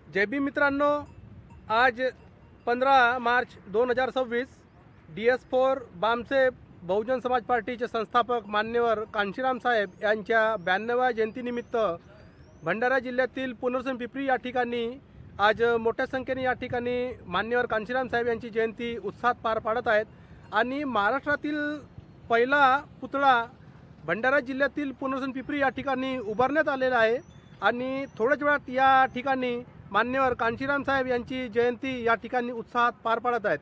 जय भीम मित्रांनो, आज 15 मार्च 2026 DS4 बामसेब बहुजन समाज पार्टीचे संस्थापक मान्यवर कांशीराम साहेब यांच्या 92व्या जयंतीनिमित्त भंडारा जिल्ह्यातील पुनर्वसन पिंपरी या ठिकाणी आज मोठ्या संख्येने या ठिकाणी मान्यवर कांशीराम साहेब यांची जयंती उत्साहात पार पाडत आहेत। आणि महाराष्ट्रातील पहिला पुतळा भंडारा जिल्ह्यातील पुनर्वसन पिंपरी या ठिकाणी उभारण्यात आलेला आहे आणि थोड्याच वेळात या ठिकाणी मान्यवर कांशीराम साहेब यांची जयंती या ठिकाणी उत्साहात पार पाडत आहेत।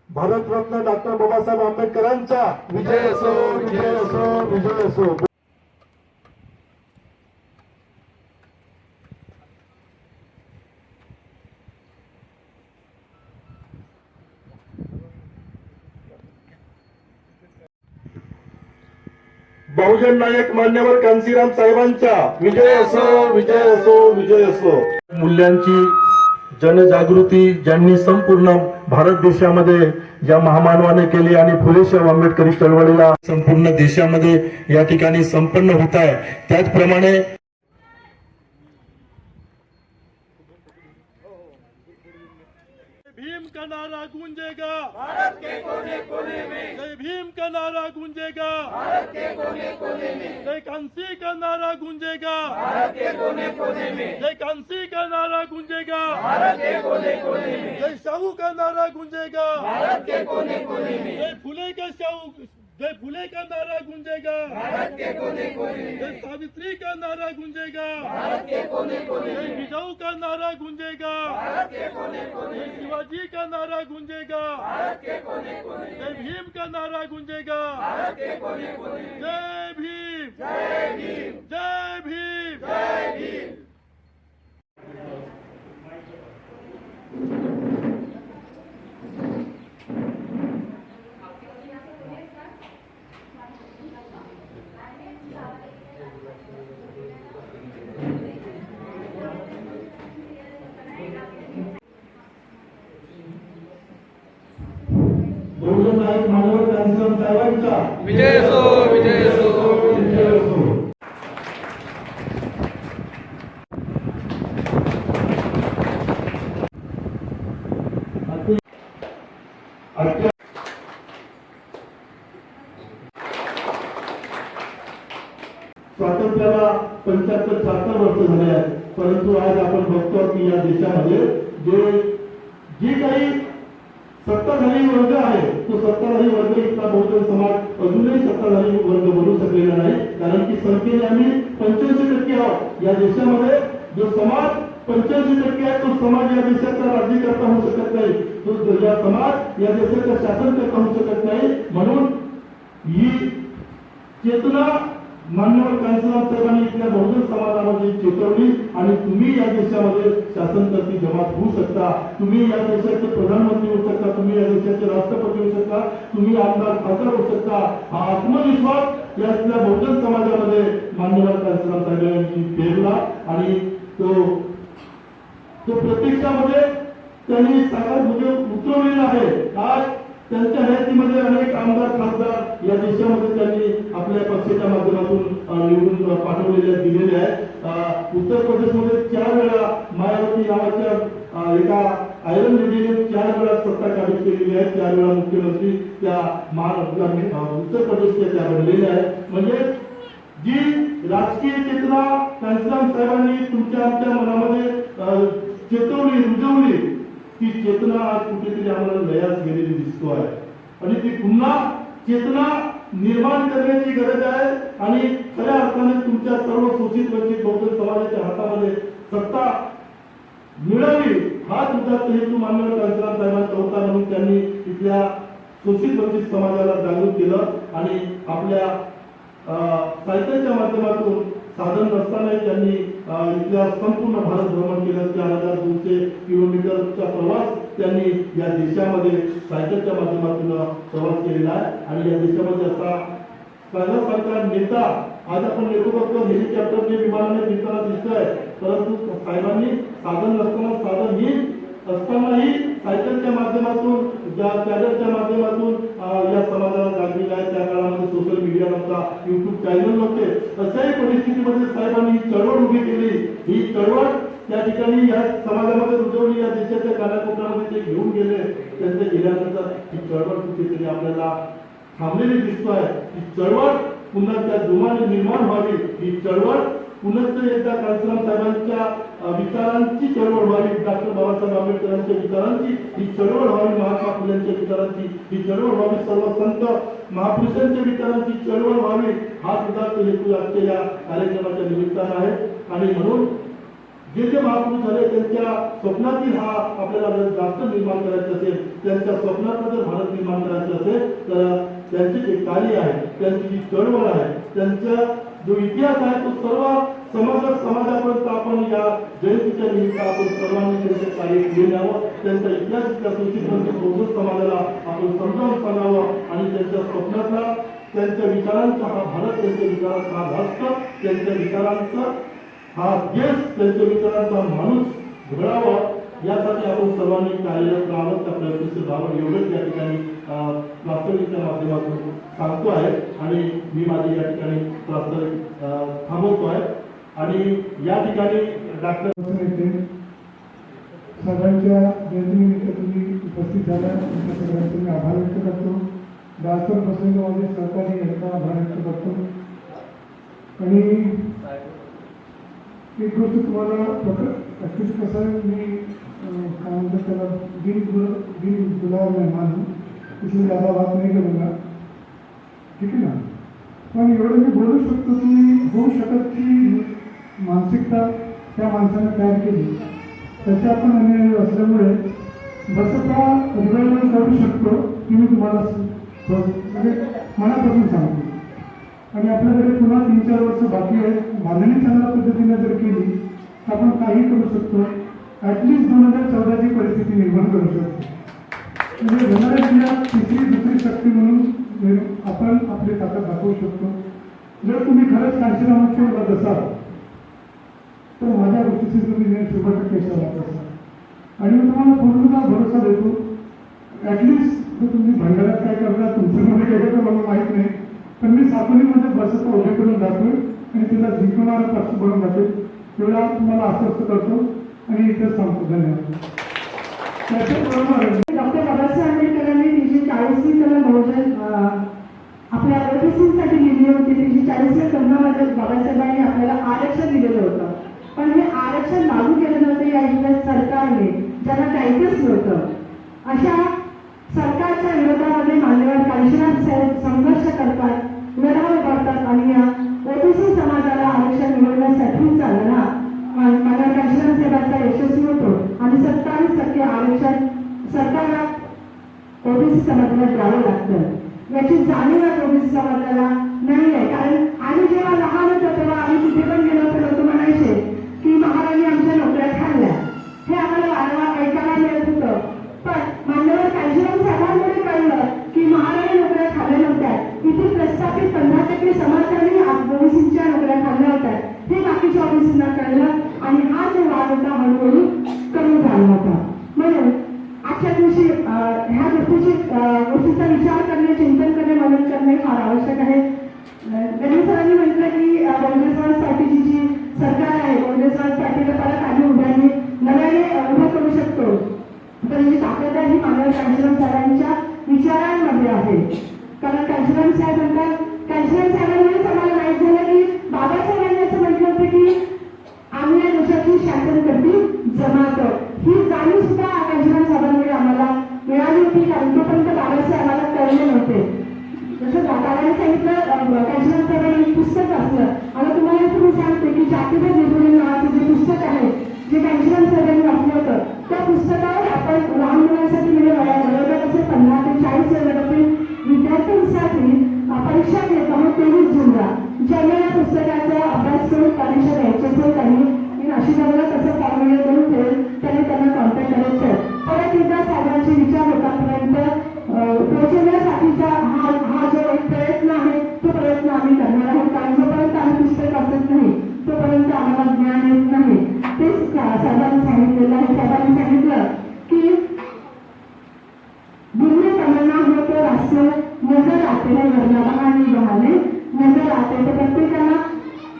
भारतरत्न डॉक्टर बाबासाहेब आंबेडकरांचा विजय असो, विजय असो, विजय असो। बहुजन नायक मान्यवर कांशीराम साहेबांचा विजय असो, विजय असो, विजय असो। मूल्यांची जनजागृती ज्यांनी संपूर्ण भारत देशामध्ये ज्या महामानवाने केली आणि फुलेशाह आंबेडकरी चळवळीला संपूर्ण देशामध्ये या ठिकाणी संपन्न होत आहे, त्याचप्रमाणे भीम का नारा गूंजेगा भारत के कोने कोने में, जय भीम का नारा गूंजेगा भारत के कोने कोने में, जय कांसी का नारा गूंजेगा भारत के कोने कोने में, जय कांसी का नारा गूंजेगा भारत के कोने कोने में, जय शाहू का नारा गूंजेगा भारत के कोने कोने में, जय फुले का शाहू, जय फुले का नारा गूंजेगा भारत के कोने कोने में, जय सावित्री का नारा गूंजेगा भारत के कोने कोने में, जय जिजाऊ का नारा गूंजेगा भारत के कोने कोने में, जय शिवाजी का नारा गूंजेगा भारत के कोने कोने में, जय भीम का नारा गूंजेगा भारत के कोने कोने में, जय भीम, जय भीम, जय भीम, जय भीम। बहुजन नायक मान्यवर कांशीराम साहेबांचा विजय असो, विजय असो, विजय असो। स्वातंत्र्याला 75-76 वर्ष झाले आहेत, परंतु आज आपण बघतो की या देशामध्ये जी काही सत्ताधारी वर्ग आहे तो सत्ताधारी वर्ग इथला बहुजन समाज अजूनही सत्ताधारी वर्ग बनू शकलेला नाही, कारण की संख्येने आम्ही 85% आहोत। या देशामध्ये जो समाज 85% आहे तो समाज या देशाचा राज्यकर्ता होऊ शकत नाही, तो या समाज या देशाचा शासनकर्ता होऊ शकत नाही। म्हणून ही चेतना मान्यवर कांशीराम साहेबांनी इथल्या बहुजन समाजामध्ये चेतवली आणि तुम्ही या देशामध्ये शासनकर्ती जमात होऊ शकता, तुम्ही या देशाचे प्रधानमंत्री होऊ शकता, तुम्ही या देशाचे राष्ट्रपती होऊ शकता, तुम्ही आमदार खासदार होऊ शकता। हा आत्मविश्वास यातल्या बहुजन समाजामध्ये मान्यवर कांशीराम साहेबांनी पेरला आणि तो प्रत्यक्षामध्ये त्यांनी साकारमध्ये उतरवलेला आहे। आज त्यांच्या हयातीमध्ये अनेक आमदार खासदार या देशामध्ये त्यांनी आपल्या पक्षाच्या माध्यमातून निवडून पाठवलेल्या दिलेल्या आहेत। उत्तर प्रदेशमध्ये 4 वेळा मायावती नावाच्या एका आयरन लेडीने 4 वेळा सत्ता काबीज केलेली आहे, 4 वेळा मुख्यमंत्री त्या उत्तर प्रदेशच्या त्या बनलेल्या आहेत। म्हणजे जी राजकीय चेतना कांशीराम साहेबांनी तुमच्या आमच्या मनामध्ये चेतवली, रुजवली, ती चेतना आज कुठेतरी आम्हाला लयास गेलेली दिसतो आहे आणि ती पुन्हा चेतना निर्माण करण्याची गरज आहे आणि खऱ्या अर्थाने तुमच्या सर्व शोषित वंचित बहुजन समाजाच्या हातामध्ये सत्ता मिळावी हा तुझा हेतू मान्यवर कांशीराम साहेबांचा होता। म्हणून त्यांनी इथल्या शोषित वंचित समाजाला जागृत केलं आणि आपल्या साहित्याच्या माध्यमातून साधन नसतानाही त्यांनी इथल्या संपूर्ण भारत भ्रमण केलं। 4200 किलोमीटरचा प्रवास त्यांनी या देशामध्ये साहित्याच्या माध्यमातून प्रवास केलेला आहे आणि या देशामध्ये असा साधा नेता आज आपण नेतृत्व हेलिकॉप्टरने विमानाने फिरताना दिसतोय, परंतु साहेबांनी साधन नसताना साधनहीन असतानाही साहित्याच्या माध्यमातून, कॅडरच्या माध्यमातून या समाजाला नव्हता, युट्यूब चॅनल नव्हते. अशाही परिस्थितीमध्ये साहेबांनी ही चळवळ उभी केली. ही चळवळ त्या ठिकाणी या समाजामध्ये रुजवली, या देशाच्या कानाकोपऱ्यामध्ये ते घेऊन गेले. त्यांच्या गेल्यानंतर ही चळवळ कुठेतरी आपल्याला थांबलेली दिसतोय. ही चळवळ पुन्हा त्या जोमाने निर्माण व्हावी. ही चळवळ पुन्हा एकदा कांशीराम साहेबांच्या विचारांची चळवळ व्हावी. डॉक्टर बाबासाहेब आंबेडकरांच्या विचारांची ही चळवळ व्हावी. महात्मा फुलेंच्या विचारांची ही चळवळ व्हावी. सर्व संत महापुरुषांच्या विचारांची चळवळ व्हावी. हा सुद्धा हेतू आजच्या या कार्यक्रमाच्या निमित्तानं आहे. आणि म्हणून जे जे महापुरुष झाले त्यांच्या स्वप्नातील हा आपल्याला जर जास्त निर्माण करायचं असेल, त्यांच्या स्वप्नातलं जर भारत निर्माण करायचं असेल, तर त्यांचे जे कार्य आहे, त्यांची जी चळवळ आहे, त्यांचा जो इतिहास आहे, तो सर्व समाजापर्यंत आपण या जयंतीच्या निमित्त आपण सर्वांनी त्यांचे कार्य घेऊन यावं. त्यांचा इतिहास त्या सूचिपर्यंत पोहोचत समाजाला आपण समजावून सांगावं. आणि त्यांच्या स्वप्नातला, त्यांच्या विचारांचा हा भारत, त्यांच्या विचारांचा हा राष्ट्र, त्यांच्या विचारांचा हा देश, त्यांच्या विचारांचा माणूस घडावा, यासाठी आपण सर्वांनी कार्यरत राहावं, त्या प्रयत्नशील राहावं. एवढंच या ठिकाणी प्रास्ताविकच्या माध्यमातून सांगतो आहे. आणि मी माझी या ठिकाणी प्रास्ताविक थांबवतो आहे. आणि या ठिकाणी डॉक्टर सगळ्यांच्या जयंतीनिमित्त तुम्ही उपस्थित झाला, तुमच्या सगळ्यांचे मी आभार व्यक्त करतो. दासर प्रसंगामध्ये सहकारी यांचा आभार व्यक्त करतो. आणि एक गोष्ट तुम्हाला ॲक्च्युली कसं आहे, मी काय म्हणतात त्याला दिन गुलाब मेहमान हूँ, इसलिए ज़्यादा बात नहीं करूँगा, ठीक आहे ना. पण एवढं मी बोलू शकतो की होऊ शकत की मानसिकता त्या माणसाने तयार केली, त्याच्या आपण अनुयायी असल्यामुळे बसपा रिवायवल करू शकतो की मी तुम्हाला म्हणजे मनापासून सांगतो. आणि आपल्याकडे पुन्हा 3-4 वर्ष बाकी आहे. बांधणी चांगल्या पद्धतीने जर केली तर आपण काही करू शकतो. ॲटलिस्ट 2014ची परिस्थिती निर्माण करू शकतो. म्हणजे होणाऱ्या पिढ्यात दुसरी शक्ती म्हणून आपण आपली ताकद दाखवू शकतो. जर तुम्ही खरंच कांशीरामांच्या विरोधात असाल तर माझ्या गोष्टीशी तुम्ही 100% सहमत असाल. आणि मी तुम्हाला पूर्ण भरोसा देतो. ॲटलिस्ट जर तुम्ही भंडाऱ्यात काय करता, तुमच्यामध्ये काय करता मला माहीत नाही, पण मी साकोलीमध्ये बसत उभे करून जातोय आणि तिला जिंकणारा पक्ष बनवून जातोय. एवढा तुम्हाला आश्वस्त करतो आणि इथेच थांबतो. धन्यवाद. डॉक्टर बाबासाहेब आंबेडकरांनी 340वी कलम बहुजन आपल्या ओबीसीसाठी लिहिली होती. 340व्या कलमामध्ये बाबासाहेबांनी आपल्याला आरक्षण दिलेलं होतं. पण हे आरक्षण लागू केलं नव्हतं या इंग्रज सरकारने, ज्यांना काहीच नव्हतं. अशा सरकारच्या विरोधामध्ये मान्यवर कांशीराम साहेब संघर्ष करतात, लढा उभारतात आणि या ओबीसी समाजाला आरक्षण मिळवण्यासाठी चालना मान्यवर कांशीराम साहेबांचा यशस्वी होतो आणि 27% आरक्षण सरकारला ओबीसी समाजाला द्यावं लागतं. याची जाणीव ओबीसी समाजाला नाही आहे. कारण आम्ही जेव्हा लहान होतो तेव्हा आम्ही कुठे पण गेलो तर लोक म्हणायचे की महाराणी आमच्या नोकऱ्या खाल्ल्या. हे आम्हाला वारंवार ऐकायला मिळत होतं. पण मान्यवर कांशीराम साहेबांकडे कळलं की महाराणी नोकऱ्या खाल्ल्या नव्हत्या. इथे प्रस्थापित 15% समाजाने ओबीसीच्या नोकऱ्या खाल्ल्या होत्या. हे बाकीच्या ओबीसींना कळलं आणि हा जो वाद होता हळूहळू कमी झाला होता. म्हणून आजच्या दिवशी ह्या गोष्टीचा विचार करणे, चिंतन करणे, मनन करणे फार आवश्यक आहे. गणेश सरांनी म्हटलं की काँग्रेस पार्टीची जी सरकार आहे, काँग्रेस पार्टीला परत आम्ही उभ्याने नव्याने उभं करू शकतो. तर ही ताकद ही मान्यवर कांशीराम साहेबांच्या विचारांमध्ये आहे. कारण कांशीराम साहेब म्हणतात, कांशीराम साहेबांमुळेच आम्हाला माहीत झालं की बाबासाहेबांनी असं म्हटलं होतं की आम्ही या देशाची शासनकर्ती जमात. ही जाणीव सुद्धा कांशीराम साहेबांमुळे आम्हाला मिळाली होती. कारण तोपर्यंत बाबासाहेब आम्हाला कळले नव्हते. जसं दादाने सांगितलं, कांशीराम साहेबांनी एक पुस्तक असलं. आता तुम्हाला तुम्ही सांगते की जातीभेद निर्मूलन नावाचं जे पुस्तक आहे, जे कांशीराम साहेबांनी वाचलं होतं, त्या पुस्तकावर आपण लहान मुलांसाठी म्हणजे वयोगट असे 15 ते 40 वर्षातील विद्यार्थ्यांसाठी परीक्षा घेत आहोत 23 जूनला. ज्यांना या पुस्तकाचा अभ्यास करून परीक्षा द्यायची असेल त्यांनी मी नाशिकला कसं फॉर्म्युलेट करून ठेवेल, त्यांनी त्यांना कॉन्टॅक्ट करायचं. परत एकदा साहेबांचे विचार लोकांपर्यंत पोहोचवण्यासाठीचा हा जो एक प्रयत्न आहे, तो प्रयत्न आम्ही करणार आहोत. कारण जोपर्यंत आम्ही पुस्तक वाचत नाही तोपर्यंत आम्हाला ज्ञान येत नाही. तेच साहेबांनी सांगितलेलं आहे. साहेबांनी सांगितलं की दिल्ली तमन्ना हो तो राष्ट्र नजर आते हैं वरना बहाने बहाने आहे तर प्रत्येकाला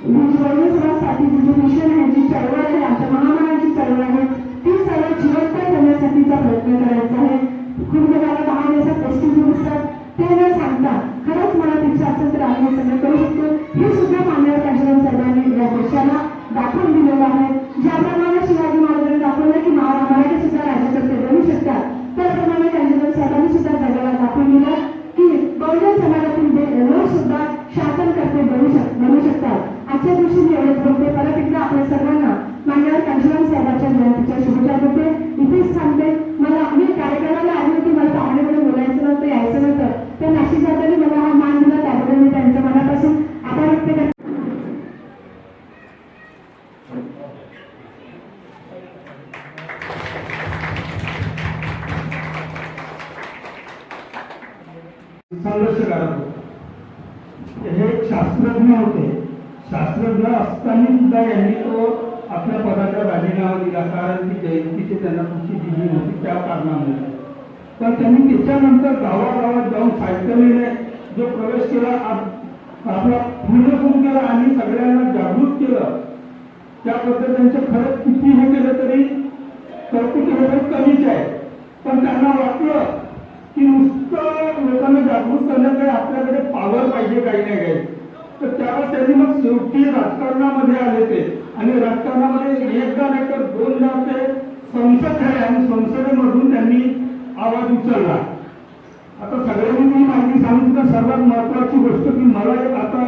बहुजन समाजासाठीची जी मिशन आहे, जी चळवळ आहे, आमच्या महामानवाची चळवळ आहे, ती सर्व जिवंत ठेवण्यासाठीचा प्रयत्न करायचा आहे. खूप जणांना 10 दिवसात एसटी दिसतात ते न सांगता खरंच मनात इच्छा असेल तर आम्ही हे सगळं करू शकतो. हे सुद्धा मान्यवर कांशीराम साहेबांनी या देशाला दाखवून दिलेलं आहे. ज्याप्रमाणे शिवाजी महाराजांनी दाखवलं की मराठी सुद्धा राज्यकर्ते बनू शकतात, त्याप्रमाणे कांशीराम साहेबांनी सुद्धा जगाला दाखवून दिलं की बहुजन समाजातील लोक सुद्धा शासनकर्ते बनू शकतात. आजच्या दिवशी मी एवढंच बोलते. परत एकदा आपल्या सर्वांना मान्यवर कांशीराम साहेबांच्या जयंतीच्या शुभेच्छा देते. इथेच थांबते. मी कार्यक्रमाला आली होती, मला पाहुण्याकडे बोलायचं नव्हतं, यायचं नव्हतं, तर नाशिक जाताना मला हा मान दिला, त्याबद्दल मी त्यांच्या मनापासून आभार व्यक्त करते. संघर्ष करत होते. हे शास्त्रज्ञ होते. शास्त्रज्ञ असताना सुद्धा यांनी तो आपल्या पदाचा राजीनामा दिला, कारण ती जयंतीची त्यांना खुशी दिली होती त्या कारणामुळे. पण त्यांनी त्याच्यानंतर गावागावात जाऊन सायकलीने जो प्रवेश केला, आपला पूर्ण सुरू केला आणि सगळ्यांना जागृत केलं, त्याबद्दल त्यांचं खरंच किती हे केलं तरी कौतुक केलं कमीच आहे. पण त्यांना वाटलं की नुसतं लोकांना जागृत करण्याकडे आपल्याकडे पावर पाहिजे काही नाही काही. तर त्यावेळेस त्यांनी मग शेवटी राजकारणामध्ये आले ते, आणि राजकारणामध्ये एकदा नाही तर दोनदा ते संसद झाले आणि संसदेमधून त्यांनी आवाज उचलला. आता सगळ्यांनी मी माहिती सांगितलं. सर्वात महत्वाची गोष्ट की मला एक आता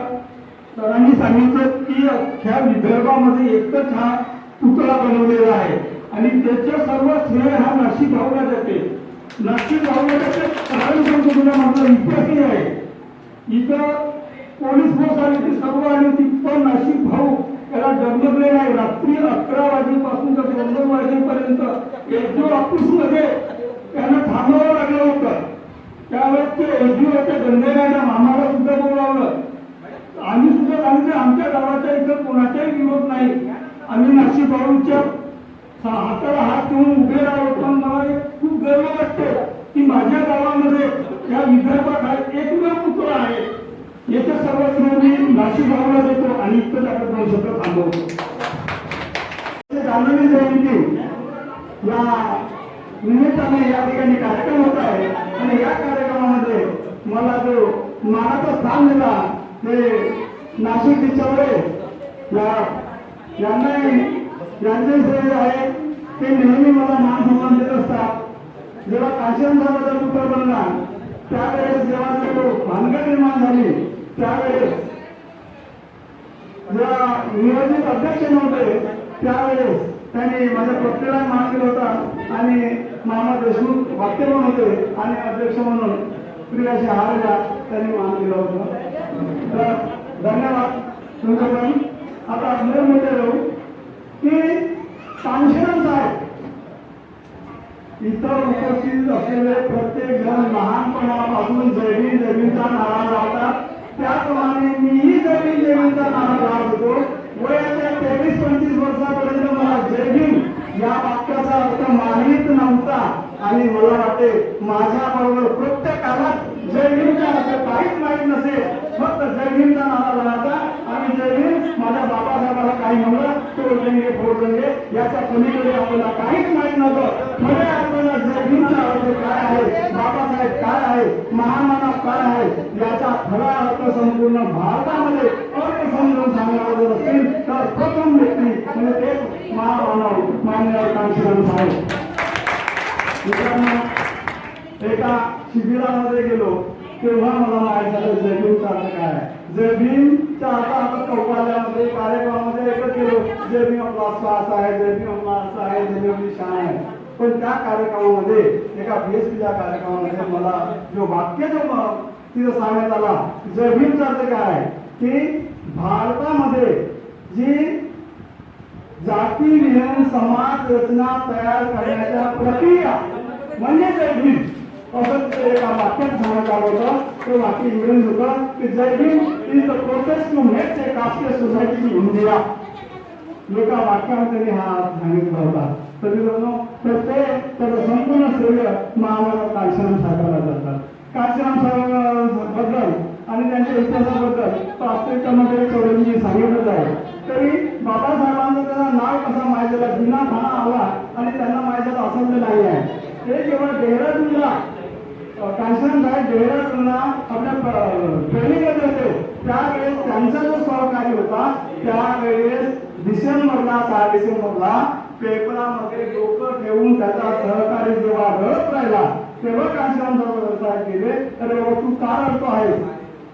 सरांनी सांगितलं की अख्ख्या विदर्भामध्ये एकच हा पुतळा बनवलेला आहे आणि त्याचे सर्व श्रेय हा नाशिक भाऊला जाते. नाशिक भाऊला जाते कारण सांगतो तुला, माझा इतिहासही आहे. इथं पोलीस फोर्स आली होती, सर्व आली होती, पण नाशिक भाऊ त्याला डगमगले नाही. रात्री 11 वाजेपासून तर 2 वाजेपर्यंत एसडीओ ऑफिसमध्ये त्यांना थांबावं लागलं होतं. त्यावेळेस ते एसडीओ होते गंधे मॅडम, आम्हाला सुद्धा बोलावलं. आम्ही सुद्धा सांगितलं आमच्या गावाच्या इथं कोणाचाही विरोध नाही, आम्ही नाशिक भाऊच्या हाताला हात देऊन उभे राहतो. पण मला खूप गर्व वाटतो की माझ्या गावामध्ये या विदर्भात हा एकमेव पुतळा आहे. याच्या सर्व श्रेय मी नाशिक भाऊला देतो आणि इतकं आपण 2 शब्द थांबवतो. गांधी जयंती या निमित्ताने या ठिकाणी कार्यक्रम होत आहे आणि या कार्यक्रमामध्ये मला जो मानाचं स्थान दिला ते नाशिक तिच्यामुळे यांचे श्रेय आहे. ते नेहमी मला मान सन्मान देत असतात. जेव्हा कांशीराम साहेबांचा पुत्र बनला त्यावेळेस, जेव्हा तो भानगड निर्माण झाली त्यावेळेस, जेव्हा नियोजित अध्यक्ष नव्हते त्यावेळेस त्यांनी माझ्या पत्नीला मान दिला होता आणि मामा देशमुख वाक्य पण होते आणि अध्यक्ष म्हणून प्रियाशी हारेला त्यांनी मान दिला होता. तर धन्यवाद तुमचं पण. आता आपले मोठे राहू की कांशीराम साहेब इथं उपस्थित असलेले प्रत्येक जण लहानपणापासून जय भीम जय भीमचा नारा लावतात. त्याप्रमाणे मीही जय भीम जय भीमचा नारा लावत होतो. वयाच्या 23-25 वर्षापर्यंत मला जय भीम या वाक्याचा अर्थ माहीत नव्हता आणि मला वाटते माझ्या बरोबर प्रत्येकाला जय भीमचा अर्थ काहीच माहीत नसेल. फक्त जय भीमचा नारा लावायचा आणि जय भीम माझ्या बाबासाहेबाला काही म्हणलं तोड देंगे फोड देंगे याच्या पलीकडे आपल्याला काहीच माहीत नव्हतं. खऱ्या आपल्याला जय भीमचा अर्थ काय आहे, बाबासाहेब काय आहे, महामानव काय आहे याचा खरा अर्थ संपूर्ण भारतामध्ये समजून सांगणारा जर असेल तर प्रथम व्यक्ती म्हणजे तेच महामानव मान्यवर कांशीराम साहेब. मित्रांनो, एका शिबिरामध्ये गेलो तेव्हा मला माहित झालं जय भीमचा अर्थ काय आहे. जय भीमच्या आता चौकाल्यामध्ये कार्यक्रमामध्ये एकच गेलो, जय भीम आपला श्वास आहे, जय भीम आपला असा आहे, जय भीम आपली शान आहे. पण त्या कार्यक्रमामध्ये एका बीएसपीच्या कार्यक्रमामध्ये मला जो वाक्य जो तिथं सांगण्यात आला जय भीमचा अर्थ काय आहे की भारतामध्ये जी जातीविहीन समाज रचना तयार करण्याच्या प्रक्रिया म्हणजे जय भीम असं एका वाक्यात सांगण्यात आलं होतं. ते वाक्य इंग्रज होतं की Jai Bhim is the process to make a casteless society in India. एका वाक्यामध्ये त्यांनी हा सांगितला होता. तर ते त्याचं संपूर्ण श्रेय महामानव कांशीराम साहेबांना जातात. कांशीराम साहेबांबद्दल आणि त्यांच्या इतिहासाबद्दल वास्तविकतेमध्ये चौधरींनी सांगितलं आहे. तरी बाबासाहेबांचं त्यांना नाव कसा माहितीला जुना खाना आला आणि त्यांना माहिती असं नाही आहे. ते जेव्हा डेहराडूनला कांचन साहेब डेहराडूनला आपल्या ट्रेनिंगमध्ये होते त्यावेळेस त्यांचा जो सहकारी होता त्यावेळेस डिसेंबरला 6 डिसेंबरला पेपरामध्ये डोकं ठेवून त्याचा सहकारी जेव्हा रडत राहिला तेव्हा कांचनचा व्यवसाय केले. तर तू का रडतो आहे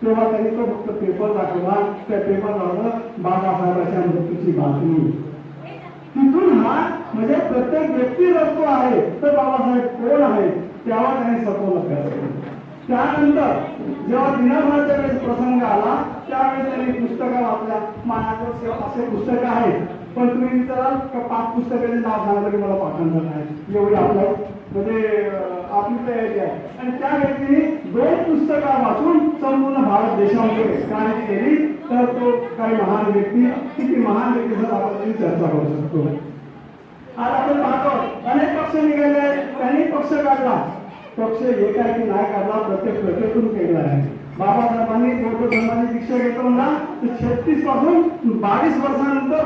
तेव्हा त्यांनी तो फक्त पेपर दाखवला. त्या पेपरवर बाबासाहेबांच्या मृत्यूची बातमी. तिथून हा म्हणजे प्रत्येक व्यक्ती रडतो आहे तर बाबासाहेब कोण आहे तेव्हा त्यांनी सखोल अभ्यास केला. त्यानंतर जेव्हा दिनभराच्या वेळेस प्रसंग आला त्यावेळेस त्यांनी पुस्तकं वाचल्या. माझ्याजवळ असे पुस्तकं आहेत पण तुम्ही विचाराल का 5 पुस्तकाचे नाव सांगितलं की मला पाठांतर नाही एवढी आपलं म्हणजे आपली तयारी आहे. आणि त्या व्यक्तीने 2 पुस्तकं वाचून संपूर्ण भारत देशामध्ये क्रांती केली. तर तो काही महान व्यक्ती किती महान व्यक्तीचा आपण त्यांनी चर्चा करू शकतो. आज आपण पाहतो अनेक पक्ष निघाले त्यांनी पक्ष काढला. पक्ष एकाएकी नाही काढला प्रत्येक प्रत्येकून केला आहे. बाबासाहेबांनी बौद्ध धर्माची दीक्षा घेतली ना तर 36 पासून 22 वर्षानंतर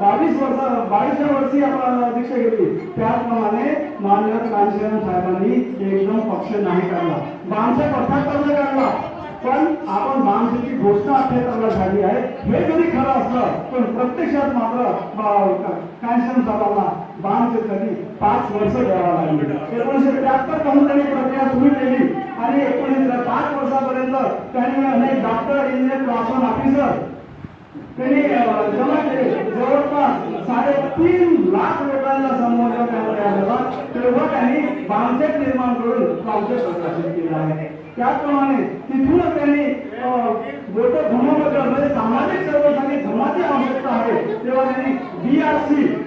22व्या वर्षी आपण दीक्षा घेतली. त्याचप्रमाणे माननीय कांशीराम साहेबांनी एकदम पक्ष नाही काढला. बामशा 78 काढला पण आपण बामशेची घोषणा 78 झाली आहे. हे जरी खरं असलं पण प्रत्यक्षात मात्र कांशीराम साहेबांना बामशे कधी 5 वर्ष द्यावा लागली. 1973 पासून त्यांनी प्रक्रिया सुरू केली आणि 5 वर्षापर्यंत त्यांनी अनेक डॉक्टर इंजिनियर क्लास 1 ऑफिसर त्यांनी जमा केले. जवळपास 3.5 लाख लोकांना संबोधन करण्यात आला. तेव्हा त्यांनी बामसेट निर्माण करून बामसेट प्रकाशित केलं आहे. त्याचप्रमाणे तिथूनच त्यांनी बौद्ध धर्माबद्दल म्हणजे सामाजिक सर्वसाठी धर्माची आवश्यकता आहे तेव्हा त्यांनी BRC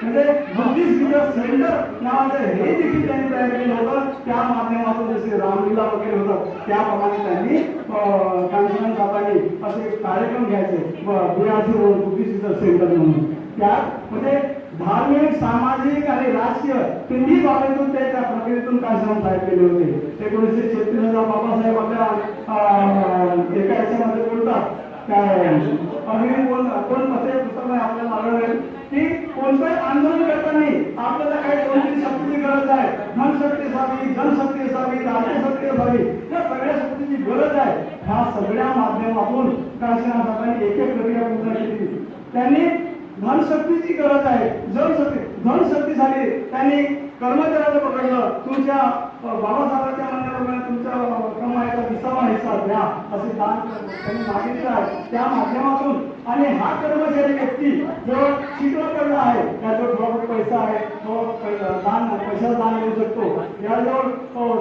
म्हणजे बुद्धिस्ट रिसर्च सेंटर नावाचं हे देखील त्यांनी तयार केलं होतं. त्या माध्यमातून जसे रामलीला वगैरे होतं त्याप्रमाणे त्यांनी कांशीराम साहेबांनी असे कार्यक्रम घ्यायचे BRC बुद्धिस्ट रिसर्च सेंटर म्हणून. त्यात म्हणजे धार्मिक सामाजिक आणि राजकीय तिन्ही बाबीतून ते त्या प्रक्रियेतून कांशीराम साहेब केले होते. 1936 बाबासाहेब आपल्या एका याच्यामध्ये बोलतात काय अगदी कोण पत्रे पुस्तक आपल्याला आढळेल की कोणतंही आंदोलन करताना आपल्याला काही 2-3 शक्तीची गरज आहे. धनशक्ती असावी, जनशक्ती असावी, राज्यशक्ती असावी या सगळ्या शक्तीची गरज आहे. ह्या सगळ्या माध्यमातून कांशीराम साहेबांनी एक प्रक्रिया पूर्ण केली. त्यांनी धनशक्तीची गरज आहे, धनशक्तीसाठी त्यांनी कर्मचाऱ्याला पकडलं. तुमच्या बाबासाहेबांच्या म्हणण्याप्रमाणे तुमच्या कमाईचा 20वा हिस्सा द्या असे दान त्यांनी मागितलं आहे. त्या माध्यमातून आणि हा कर्मचारी व्यक्ती जो शिकला पडला आहे त्याजवळ थोडा पैसा आहे तो पैशाचा दान देऊ शकतो. याजवळ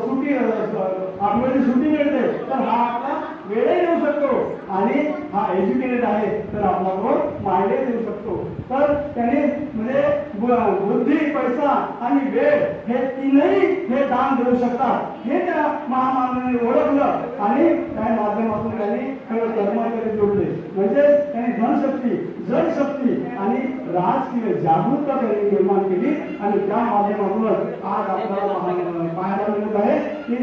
सुट्टी आठवड्याची सुट्टी मिळते तर हा आपला वेळही देऊ शकतो आणि हा एज्युकेटेड आहे तर आपला तो मायलेज देऊ शकतो. तर त्याने म्हणजे बुद्धी, पैसा आणि वेळ हे तीनही हे दान देऊ शकतात हे त्या महामानवाने ओळखलं आणि त्या माध्यमातून त्यांनी कर्मचारी जोडले. म्हणजे त्यांनी धनशक्ती, जनशक्ती आणि राजकीय जागरूकता त्यांनी निर्माण केली आणि त्या माध्यमातूनच आज आपल्याला पाहायला मिळत आहे की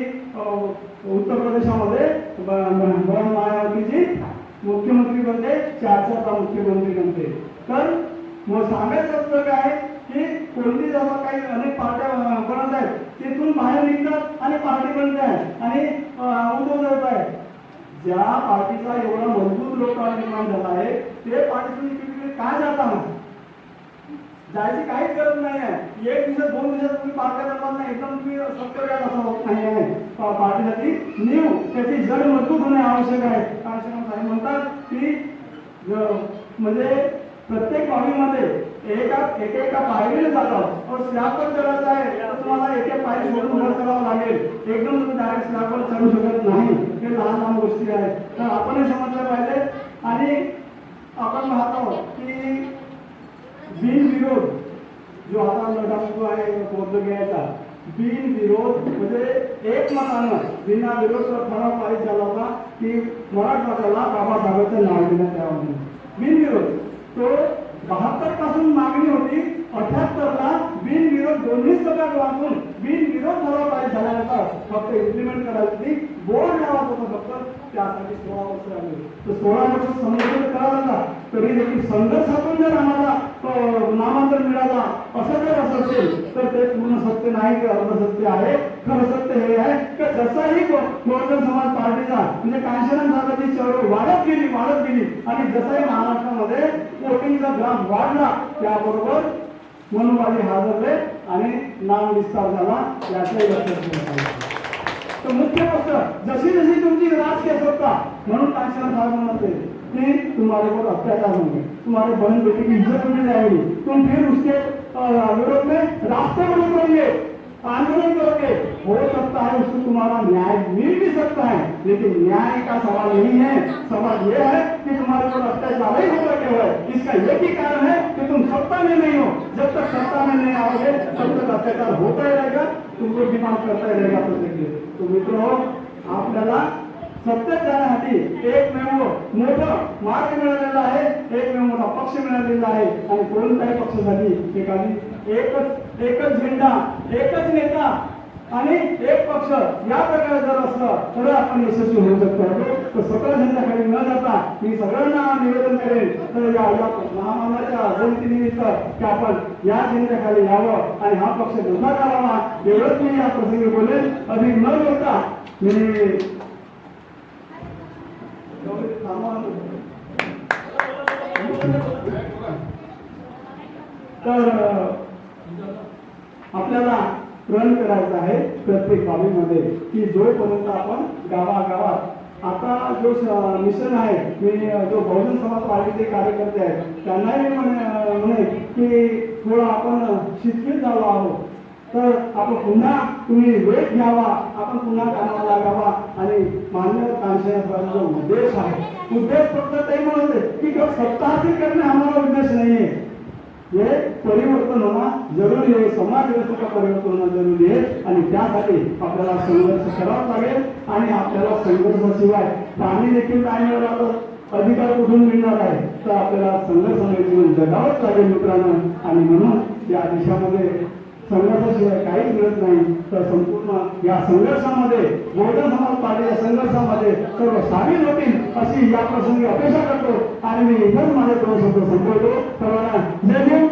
उत्तर प्रदेशामध्ये मायावतीजी मुख्यमंत्री बनते, 4चा मुख्यमंत्री बनते. तर मग सांगायचं काय की कोणती जेव्हा काही अनेक पार्ट्या बनत आहेत तिथून बाहेर निघतात आणि पार्टी बनते आहे आणि उद्धव आहे. ज्या पार्टीचा एवढा मजबूत लोकपाल निर्माण झाला आहे ते पार्टी काय जाताना जायची काहीच गरज नाही आहे. 1 दिवस 2 दिवसात तुम्ही पार्ट्या करणार नाही. एकदम तुम्ही सत्तर वेळा असं होत नाही आहे. पार्टीसाठी न्यू त्याची जड मजबूत होणे आवश्यक आहे. कांशीराम साहेब म्हणतात की म्हणजे प्रत्येक बाबीमध्ये एका पायरीने जातात और स्लॅबवर चढायचं आहे तर तुम्हाला एक पायरी सोडून वर चढावं लागेल. एकदम तुम्ही डायरेक्ट स्लॅबवर चढू शकत नाही. हे लहान गोष्टी आहेत तर आपण हे समजलं पाहिजे. आणि आपण पाहतो की बिनविरोध जो आता लढा सुरू आहे बौद्ध घ्यायचा बिनविरोध म्हणजे एकमतानं बिना विरोध ठराव पारित झाला होता की मराठवाड्याला बाबासाहेबांचं नाव देण्यात यावं. बिनविरोध तो 72 पासून मागणी होती. 78ला बिनविरोध 2 सभागृहातून बिनविरोध ठराव पारित झाल्यानंतर फक्त इम्प्लिमेंट करायची बोर्ड लावायचं होतं फक्त, त्यासाठी 16 वर्ष आले. तर 16 वर्ष संघर्ष करावा लागला. तरी देखील संघर्षातून जर आम्हाला नामांतर मिळाला असं जर असं असेल तर ते पूर्ण सत्य नाही, ते अर्ध सत्य आहे. खरं सत्य हे आहे की जसाही बहुजन समाज पार्टीचा म्हणजे कांशीराम साहेबांची चळवळ वाढत गेली आणि जसाही महाराष्ट्रामध्ये वोटिंगचा ग्राफ वाढला त्याबरोबर मनोवादी हादरले आणि नाम विस्तार झाला. याचाही लक्षात ठेवलं पाहिजे. तर मुख्य गोष्ट जशी जशी तुमची राजकीय सत्ता, म्हणून कांशीराम साहेब म्हणते कि तुम्हारे को अत्याचार होंगे, तुम्हारे बहन बेटी की इज्जत उठी जाएगी, तुम फिर उसके विरोध में रास्ते में निकलेंगे, आंदोलन करोगे. हो सकता है उसको तुम्हारा न्याय मिल भी सकता है, लेकिन न्याय का सवाल नहीं है. सवाल ये है कि तुम्हारे ऊपर अत्याचार ही हो रखे हुए. इसका एक ही कारण है कि तुम सत्ता में नहीं हो. जब तक सत्ता में नहीं आओगे तब तक अत्याचार होता ही रहेगा, तुमको डिमांड करता ही रहेगा प्रत्येक. तो मित्रों, आपल्याला सत्तेत जाण्यासाठी एकमेव मोठं मार्ग मिळालेला आहे, एकमेव मोठा पक्ष मिळालेला आहे. आणि कोणत्याही पक्षासाठी एकच झेंडा, एकच नेता आणि एक पक्ष या प्रकारे जर असलं तर आपण यशस्वी होऊ शकतो. तर स्वतः झेंड्याखाली न जाता मी सगळ्यांना निवेदन करेन तर या महामानाच्या जयंतीनिमित्त की आपण या झेंड्याखाली यावं आणि हा पक्ष धंदा करावा. एवढंच मी या प्रसंगी बोलेन. अधिक न बोलता मी तर आपल्याला प्रण करायचं आहे प्रत्येक बाबीमध्ये की जोपर्यंत आपण गावागावात आता जो मिशन आहे, मी जो बहुजन समाज पार्टीचे कार्यकर्ते आहेत त्यांनाही म्हणे की थोडं आपण शिथिल झालो आहोत. तर आपण पुन्हा तुम्ही वेग घ्यावा, आपण पुन्हा कामाला लागावा. आणि मान्य कांशीराम जो उद्देश आहे, उद्देश फक्त ते म्हणते की सत्ता हासिल करणे हमारा उद्देश नहीं है. ये परिवर्तन होना जरूरी आहे, समाज व्यवस्थेचं परिवर्तन होणं जरूरी आहे. आणि त्यासाठी आपल्याला संघर्ष करावा लागेल. आणि आपल्याला संघर्षाशिवाय पाणी देखील काय मिळालं तर अधिकार कुठून मिळणार आहे. तर आपल्याला संघर्षाने जीवन जगावंच लागेल मित्रांनो. आणि म्हणून या देशामध्ये संघर्षाशिवाय काहीच मिळत नाही. तर संपूर्ण या संघर्षामध्ये बहुजन समाज पार्टीच्या संघर्षामध्ये सर्व सामील होतील अशी या प्रसंगी अपेक्षा करतो. आणि मी इथंच माझे दोन शब्द संपवतो. सर्वांना जय भीम.